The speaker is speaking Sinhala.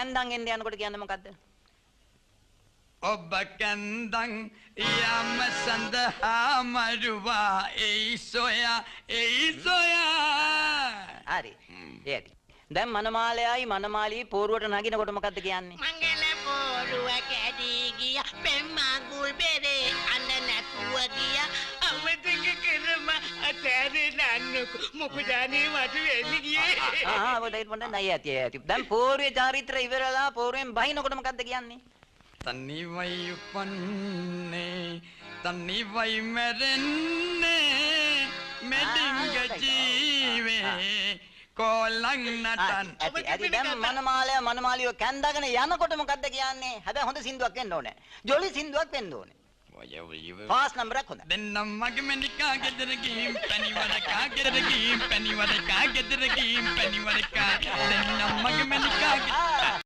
කැන්දන් එන්නේ යනකොට කියන්නේ මොකද්ද? ඔබ කැන්දන් යම සඳහා මරුවා ඒ සොයා හරි. ඒටි. දැන් මනමාලයයි මනමාලී පෝරුවට නගිනකොට මොකද්ද කියන්නේ? මංගල පෝරුව කැඩී ගිය පෙම්මගුල් බෙරේ අන්න නැතුව ගිය අමතක කරම අතෑරේ නන්නකෝ මොකදනේ මට වෙන්නේ ගියේ ඔය පොඩ්ඩක් නයි ඇති. දැන් පෝරුවේ චාරිත්‍ර ඉවරලා පෝරුවෙන් බහිනකොට මොකද්ද කියන්නේ? තනිවයි උපන්නේ තනිවයි මැරෙන්නේ මෙඩිංග ජීවේ කොලං නටන්. ඇති දැන් මනමාලියව කැන්දාගෙන යනකොට මොකද්ද කියන්නේ? හැබැයි හොඳ සින්දුවක් වෙන්න ඕනේ. ජොලි සින්දුවක් වෙන්න ඕනේ. ෆාස්ට් නම්බරයක් හොඳ. දෙන්නම් මගේ මනිකා ගෙදර ගිහින් පණිවරකා ගෙදර ගිහින් පණිවරකා ගෙදර ගිහින් පණිවරකා දෙන්නම් මගේ මනිකා